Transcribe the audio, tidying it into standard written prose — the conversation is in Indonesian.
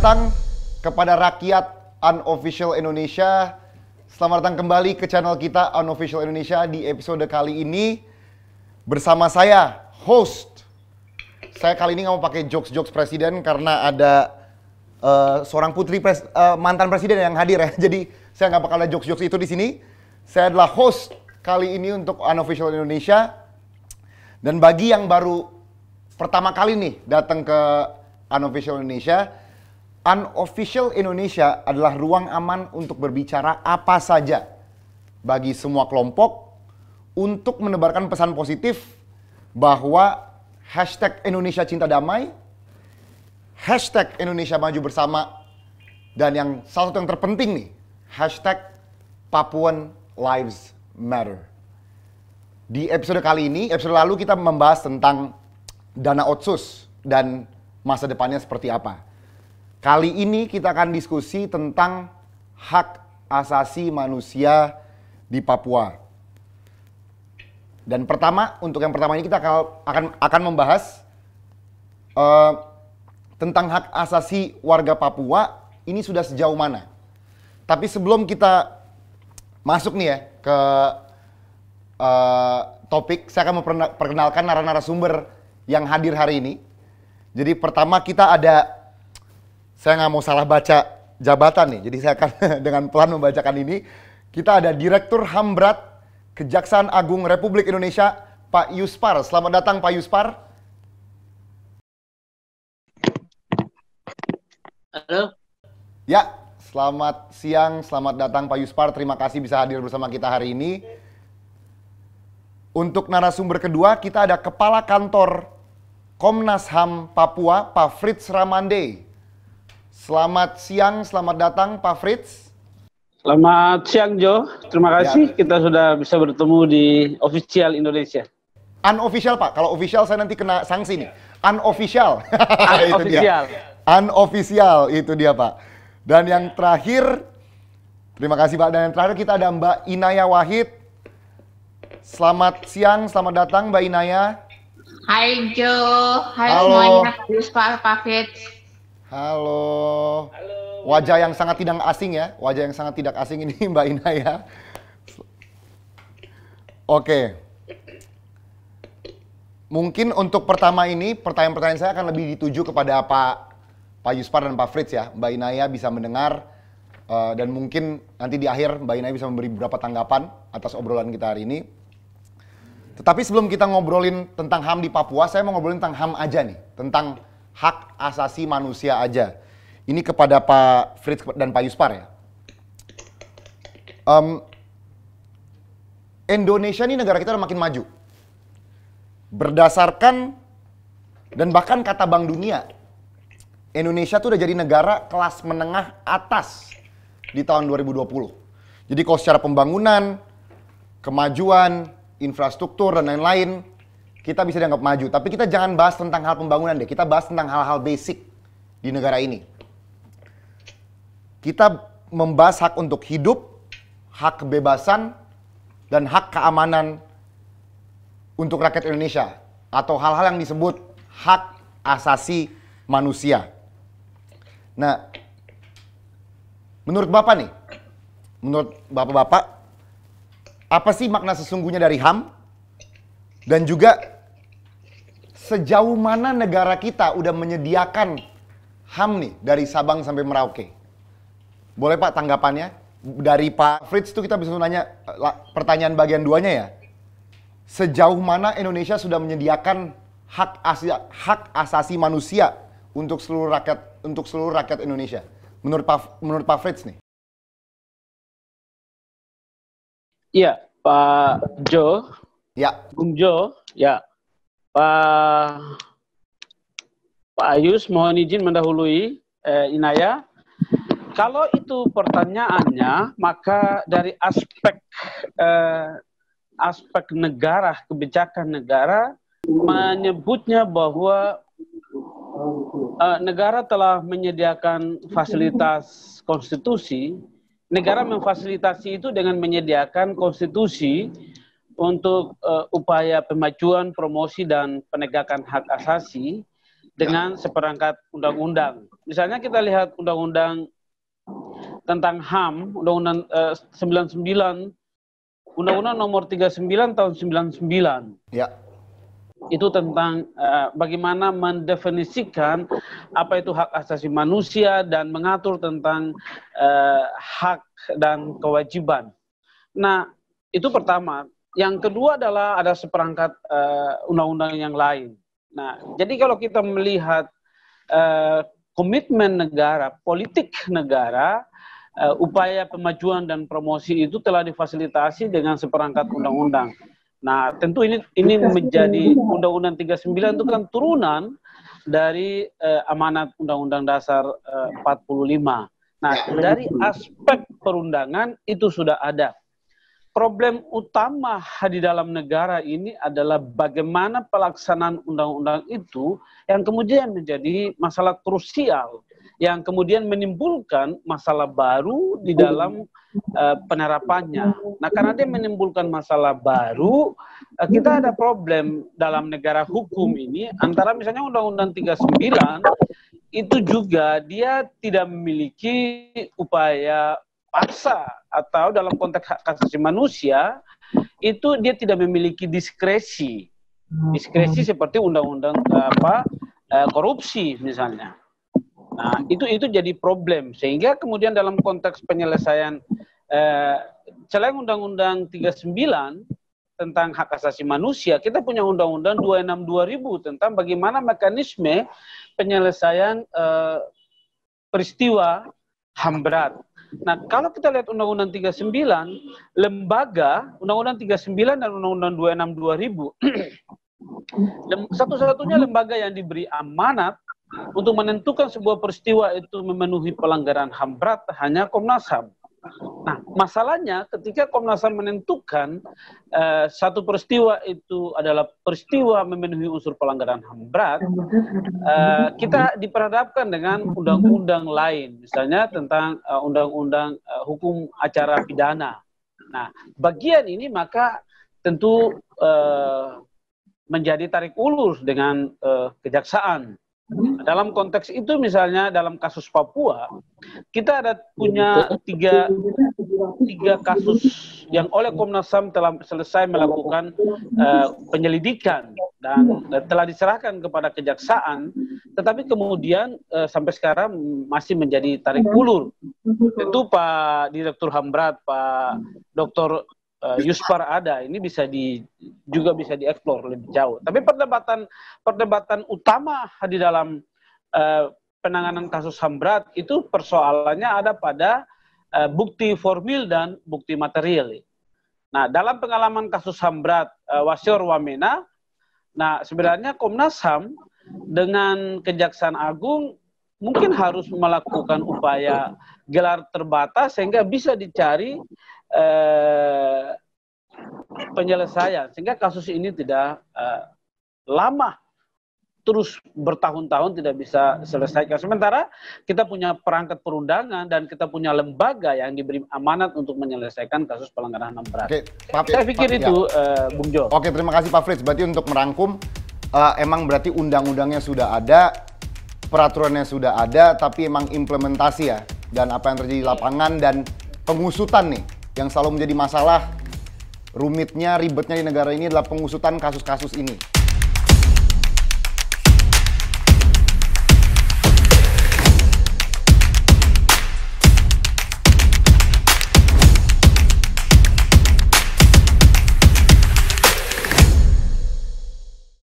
datang kepada rakyat Unofficial Indonesia. Selamat datang kembali ke channel kita Unofficial Indonesia di episode kali ini bersama saya, host. Saya kali ini nggak mau pakai jokes-jokes presiden karena ada seorang putri mantan presiden yang hadir ya. Jadi saya nggak bakal ada jokes-jokes itu di sini. Saya adalah host kali ini untuk Unofficial Indonesia. Dan bagi yang baru pertama kali nih datang ke Unofficial Indonesia, Unofficial Indonesia adalah ruang aman untuk berbicara apa saja bagi semua kelompok untuk menebarkan pesan positif bahwa hashtag Indonesia Cinta Damai, hashtag Indonesia Maju Bersama, dan yang salah satu yang terpenting nih, hashtag Papuan Lives Matter. Di episode kali ini, episode lalu kita membahas tentang dana otsus dan masa depannya seperti apa. Kali ini kita akan diskusi tentang hak asasi manusia di Papua. Dan untuk yang pertama ini kita akan membahas tentang hak asasi warga Papua ini sudah sejauh mana. Tapi sebelum kita masuk nih ya ke topik, saya akan memperkenalkan narasumber yang hadir hari ini. Jadi pertama kita ada, saya nggak mau salah baca jabatan nih, jadi saya akan dengan pelan membacakan ini. Kita ada Direktur HAM Berat Kejaksaan Agung Republik Indonesia, Pak Yuspar. Selamat datang Pak Yuspar. Halo. Ya, selamat siang, selamat datang Pak Yuspar. Terima kasih bisa hadir bersama kita hari ini. Untuk narasumber kedua, kita ada Kepala Kantor Komnas HAM Papua, Pak Frits Ramande. Selamat siang, selamat datang Pak Frits. Selamat siang Jo, terima kasih kita sudah bisa bertemu di Official Indonesia. Unofficial Pak, kalau official saya nanti kena sanksi nih. Unofficial. Unofficial. Unofficial, itu dia Pak. Dan yang terakhir, terima kasih Pak. Dan yang terakhir kita ada Mbak Inaya Wahid. Selamat siang, selamat datang Mbak Inaya. Hai Jo, hai semuanya, Pak Yuspar, Pak Frits. Halo. Wajah yang sangat tidak asing ya, wajah yang sangat tidak asing ini Mbak Inaya. Oke. Mungkin untuk pertama ini, pertanyaan-pertanyaan saya akan lebih dituju kepada Pak Yuspar dan Pak Frits ya. Mbak Inaya bisa mendengar, dan mungkin nanti di akhir Mbak Inaya bisa memberi beberapa tanggapan atas obrolan kita hari ini. Tetapi sebelum kita ngobrolin tentang HAM di Papua, saya mau ngobrolin tentang HAM aja nih. Tentang hak asasi manusia aja. Ini kepada Pak Frits dan Pak Yuspar ya. Indonesia ini negara kita udah makin maju. Berdasarkan dan bahkan kata Bank Dunia, Indonesia tuh udah jadi negara kelas menengah atas di tahun 2020. Jadi kalau secara pembangunan, kemajuan, infrastruktur dan lain-lain, kita bisa dianggap maju. Tapi kita jangan bahas tentang hal pembangunan deh, kita bahas tentang hal-hal basic di negara ini. Kita membahas hak untuk hidup, hak kebebasan, dan hak keamanan untuk rakyat Indonesia. Atau hal-hal yang disebut hak asasi manusia. Nah, menurut Bapak nih, menurut Bapak-Bapak, apa sih makna sesungguhnya dari HAM? Dan juga sejauh mana negara kita udah menyediakan HAM nih dari Sabang sampai Merauke? Boleh Pak tanggapannya? Dari Pak Frits itu kita bisa nanya pertanyaan bagian duanya ya. Sejauh mana Indonesia sudah menyediakan hak asasi manusia untuk seluruh rakyat Indonesia? Menurut Pak Frits nih. Iya, Pak Jo. Ya. Bung Jo, ya. Pak Ayus, mohon izin mendahului Inaya. Kalau itu pertanyaannya, maka dari aspek negara, kebijakan negara, menyebutnya bahwa negara telah menyediakan fasilitas konstitusi. Negara memfasilitasi itu dengan menyediakan konstitusi untuk upaya pemajuan, promosi, dan penegakan hak asasi dengan seperangkat undang-undang. Misalnya kita lihat undang-undang tentang HAM, Undang-Undang 99, Undang-Undang nomor 39 tahun 99. Ya. Itu tentang bagaimana mendefinisikan apa itu hak asasi manusia dan mengatur tentang hak dan kewajiban. Nah, itu pertama. Yang kedua adalah ada seperangkat undang-undang yang lain. Nah, jadi kalau kita melihat komitmen negara, politik negara, upaya pemajuan dan promosi itu telah difasilitasi dengan seperangkat undang-undang. Nah, tentu ini menjadi Undang-Undang 39 itu kan turunan dari amanat Undang-Undang Dasar 45. Nah, dari aspek perundangan itu sudah ada. Problem utama di dalam negara ini adalah bagaimana pelaksanaan undang-undang itu yang kemudian menjadi masalah krusial, yang kemudian menimbulkan masalah baru di dalam penerapannya. Nah, karena dia menimbulkan masalah baru, kita ada problem dalam negara hukum ini antara misalnya Undang-Undang 39 itu juga dia tidak memiliki upaya paksa atau dalam konteks hak asasi manusia itu dia tidak memiliki diskresi seperti undang-undang korupsi misalnya. Nah, itu jadi problem sehingga kemudian dalam konteks penyelesaian selain undang-undang 39 tentang hak asasi manusia, kita punya undang-undang 26 2000 tentang bagaimana mekanisme penyelesaian peristiwa HAM berat. Nah, kalau kita lihat Undang-Undang 39, lembaga, Undang-Undang 39 dan Undang-Undang 26 2000, satu-satunya lembaga yang diberi amanat untuk menentukan sebuah peristiwa itu memenuhi pelanggaran HAM berat hanya Komnas HAM. Nah, masalahnya ketika Komnas HAM menentukan satu peristiwa itu adalah peristiwa memenuhi unsur pelanggaran HAM berat, kita diperhadapkan dengan undang-undang lain, misalnya tentang undang-undang hukum acara pidana. Nah, bagian ini maka tentu menjadi tarik ulur dengan kejaksaan. Dalam konteks itu misalnya dalam kasus Papua, kita ada punya tiga kasus yang oleh Komnas HAM telah selesai melakukan penyelidikan dan telah diserahkan kepada kejaksaan, tetapi kemudian sampai sekarang masih menjadi tarik ulur. Tentu Pak Direktur HAM berat, Pak Dr. Yuspar ada, ini juga bisa dieksplor lebih jauh. Tapi perdebatan utama di dalam penanganan kasus HAM berat itu persoalannya ada pada bukti formil dan bukti material. Nah, dalam pengalaman kasus HAM berat Wasior Wamena, nah sebenarnya Komnas HAM dengan Kejaksaan Agung mungkin harus melakukan upaya gelar terbatas sehingga bisa dicari penyelesaian sehingga kasus ini tidak lama terus bertahun-tahun tidak bisa selesaikan. Sementara kita punya perangkat perundangan dan kita punya lembaga yang diberi amanat untuk menyelesaikan kasus pelanggaran HAM berat. Oke, saya pikir itu, Bung Jo. Oke, terima kasih Pak Frits. Berarti untuk merangkum, emang berarti undang-undangnya sudah ada, peraturannya sudah ada, tapi emang implementasi ya, dan apa yang terjadi di lapangan dan pengusutan nih yang selalu menjadi masalah, rumitnya, ribetnya di negara ini adalah pengusutan kasus-kasus ini.